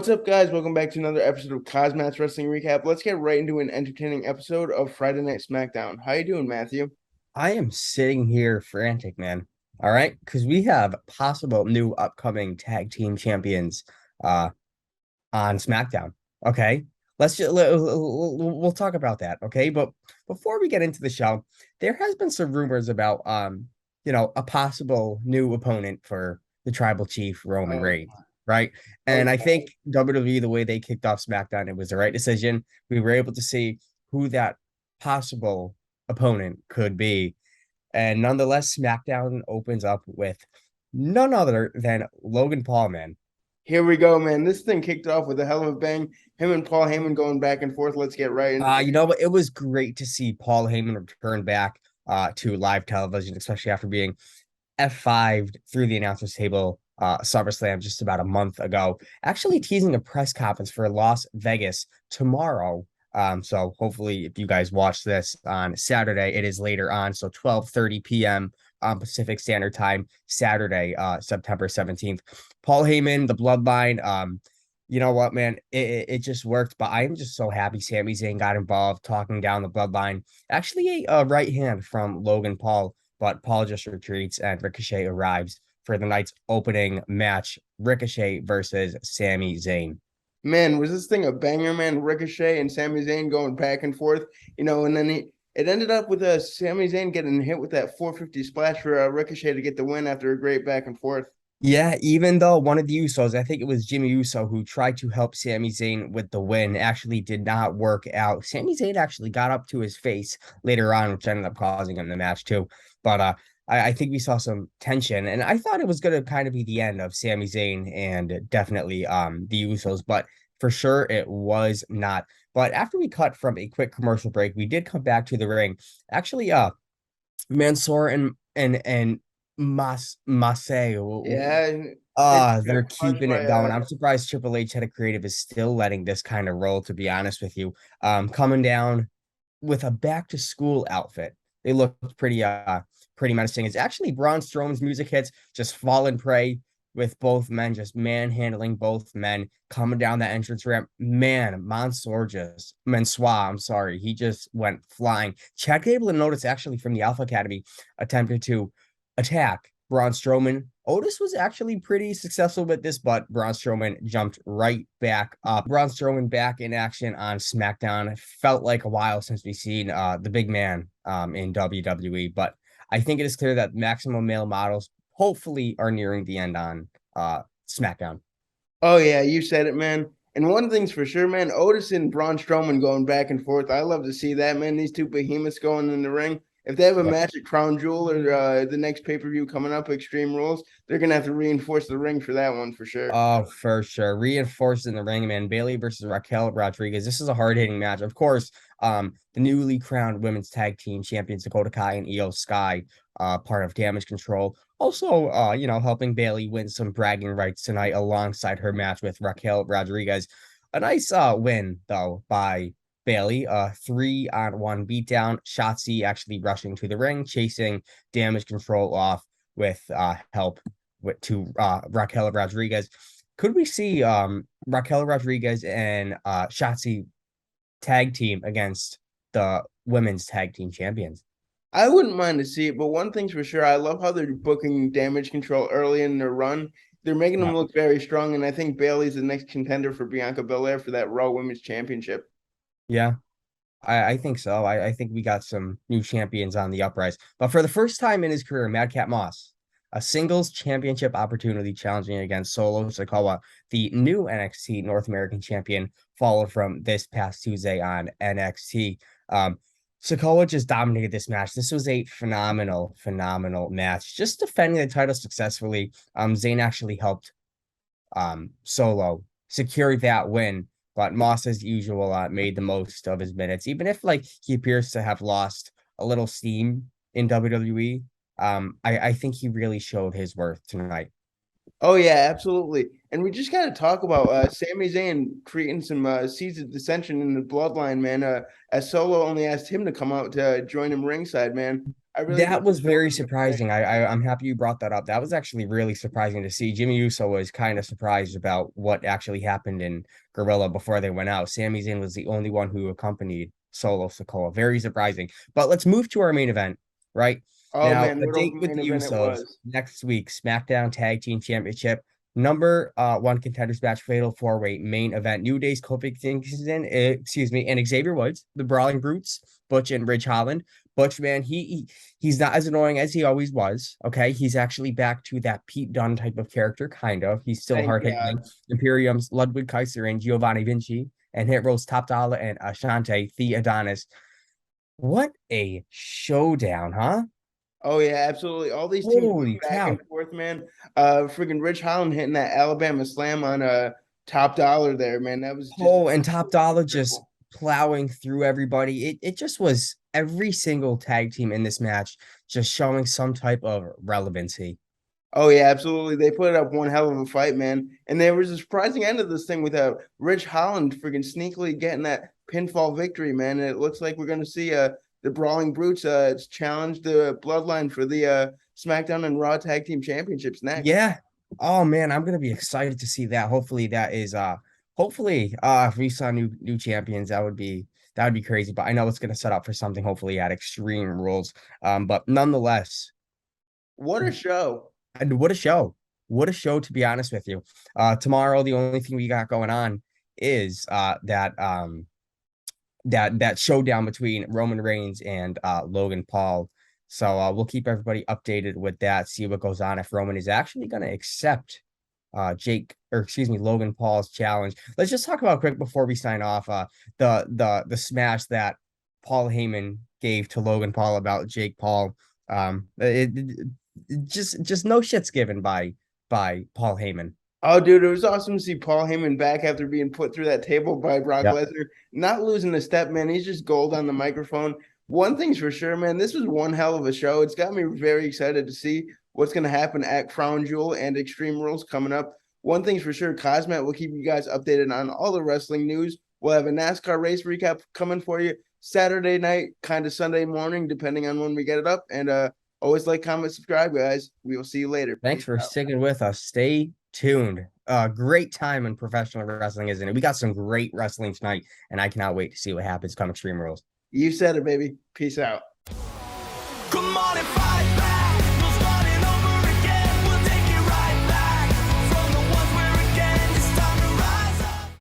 What's up, guys? Welcome back to another episode of KozMatt's Wrestling Recap. Let's get right into an entertaining episode of Friday Night SmackDown. How you doing, Matthew? I am sitting here frantic, man. All right, because we have possible new upcoming tag team champions uh on SmackDown. Okay, we'll talk about that. Okay, but before we get into the show, there has been some rumors about a possible new opponent for the Tribal Chief Roman Oh, Reigns, right? And I okay. think WWE, the way they kicked off SmackDown, it was the right decision. We were able to see who that possible opponent could be. And nonetheless, SmackDown opens up with none other than Logan Paul, man. Here we go, man. This thing kicked off with a hell of a bang. Him and Paul Heyman going back and forth. Let's get right into it. You know what? It was great to see Paul Heyman return back to live television, especially after being F5'd through the announcers table SummerSlam just about a month ago. Actually teasing a press conference for Las Vegas tomorrow. So hopefully if you guys watch this on Saturday, it is later on. So 12:30 p.m. Pacific Standard Time, Saturday, September 17th. Paul Heyman, the Bloodline. You know what, man? It just worked, but I'm just so happy Sami Zayn got involved, talking down the Bloodline. Actually, a right hand from Logan Paul, but Paul just retreats and Ricochet arrives for the night's opening match. Ricochet versus Sami Zayn. Man, was this thing a banger, man? Ricochet and Sami Zayn going back and forth, and then it ended up with Sami Zayn getting hit with that 450 splash for Ricochet to get the win after a great back and forth. Yeah, even though one of the Usos, I think it was Jimmy Uso, who tried to help Sami Zayn with the win, actually did not work out. Sami Zayn actually got up to his face later on, which ended up causing him the match too. But I think we saw some tension, and I thought it was going to kind of be the end of Sami Zayn and definitely the Usos, but for sure it was not. But after we cut from a quick commercial break, we did come back to the ring. Actually, Mansoor and Masay. Yeah, it got They're crushed keeping by it going. I'm surprised Triple H head of creative is still letting this kind of roll, to be honest with you. Coming down with a back to school outfit. They look pretty menacing. It's actually Braun Strowman's music hits, just fall and pray with both men, just manhandling both men, coming down that entrance ramp. Man, Mansoor, I'm sorry, he just went flying. Chad Gable and Notice actually from the Alpha Academy attempted to attack Braun Strowman. Otis was actually pretty successful with this, but Braun Strowman jumped right back up. Braun Strowman back in action on SmackDown. It felt like a while since we've seen the big man in WWE, but I think it is clear that maximum male models hopefully are nearing the end on SmackDown. Oh yeah, you said it, man. And one thing's for sure, man, Otis and Braun Strowman going back and forth. I love to see that, man. These two behemoths going in the ring. If they have a Yep. match at Crown Jewel or the next pay-per-view coming up, Extreme Rules, they're gonna have to reinforce the ring for that one for sure. Oh, for sure. Reinforced in the ring, man. Bayley versus Raquel Rodriguez. This is a hard-hitting match. Of course, the newly crowned women's tag team champions Dakota Kai and Io Sky, part of Damage Control. Also, helping Bayley win some bragging rights tonight alongside her match with Raquel Rodriguez. A nice win, though, by Bayley. 3-on-1 beatdown. Shotzi actually rushing to the ring, chasing Damage Control off with help to Raquel Rodriguez. Could we see Raquel Rodriguez and Shotzi tag team against the women's tag team champions? I wouldn't mind to see it, but one thing's for sure, I love how they're booking Damage Control early in their run. They're making them Yeah. look very strong, and I think Bayley's the next contender for Bianca Belair for that Raw Women's Championship. Yeah, I think so. I think we got some new champions on the uprise. But for the first time in his career, Madcap Moss, a singles championship opportunity challenging against Solo Sikoa, the new NXT North American champion, followed from this past Tuesday on NXT. Sikoa just dominated this match. This was a phenomenal match. Just defending the title successfully. Zayn actually helped Solo secure that win. But Moss, as usual, made the most of his minutes, even if like he appears to have lost a little steam in WWE. I think he really showed his worth tonight. Oh yeah, absolutely. And we just got to talk about Sami Zayn creating some seeds of dissension in the bloodline, man. As Solo only asked him to come out to join him ringside, man. I really That think was he's showing very some respect. surprising. I'm happy you brought that up. That was actually really surprising to see. Jimmy Uso was kind of surprised about what actually happened in Gorilla before they went out. Sami Zayn was the only one who accompanied Solo Sikoa. Very surprising. But let's move to our main event, right? Oh Now, man, a what a date with main the event it Usos was. next week, SmackDown Tag Team Championship, number one contenders match, fatal four-way main event. New Day's Kofi Kingston, and Xavier Woods, the Brawling Brutes, Butch and Ridge Holland. Butch, man, he's not as annoying as he always was. Okay, he's actually back to that Pete Dunne type of character, kind of. He's still Thank hard God. hitting. Imperium's Ludwig Kaiser and Giovanni Vinci, and Hit Rose Top Dollar and Ashante The Adonis. What a showdown, huh? Oh yeah, absolutely. All these teams Holy back cow! and forth, man. Freaking Rich Holland hitting that Alabama slam on Top Dollar there, man. That was just Oh, and Top Dollar just incredible. plowing through everybody. It just was every single tag team in this match just showing some type of relevancy. Oh yeah, absolutely. They put up one hell of a fight, man. And there was a surprising end of this thing with Rich Holland freaking sneakily getting that pinfall victory, man. And it looks like we're gonna see the Brawling Brutes challenge the Bloodline for the SmackDown and Raw Tag Team Championships next. Yeah. Oh man, I'm gonna be excited to see that. Hopefully that is hopefully if we saw new champions, that would be crazy. But I know it's gonna set up for something hopefully at Extreme Rules. But nonetheless, What a show. and what a show. What a show, to be honest with you. Tomorrow the only thing we got going on is that showdown between Roman Reigns and Logan Paul. So we'll keep everybody updated with that, see what goes on if Roman is actually going to accept Logan Paul's challenge. Let's just talk about quick before we sign off the smash that Paul Heyman gave to Logan Paul about Jake Paul. Just no shits given by Paul Heyman. Oh, dude, it was awesome to see Paul Heyman back after being put through that table by Brock Yep. Lesnar. Not losing a step, man. He's just gold on the microphone. One thing's for sure, man. This was one hell of a show. It's got me very excited to see what's going to happen at Crown Jewel and Extreme Rules coming up. One thing's for sure, KozMatt will keep you guys updated on all the wrestling news. We'll have a NASCAR race recap coming for you Saturday night, kind of Sunday morning, depending on when we get it up. And always like, comment, subscribe, guys. We will see you later. Thanks Peace for out. sticking with us. Stay tuned. Great time in professional wrestling, isn't it? We got some great wrestling tonight, and I cannot wait to see what happens come Extreme Rules. You said it, baby. Peace out. Come on and fight.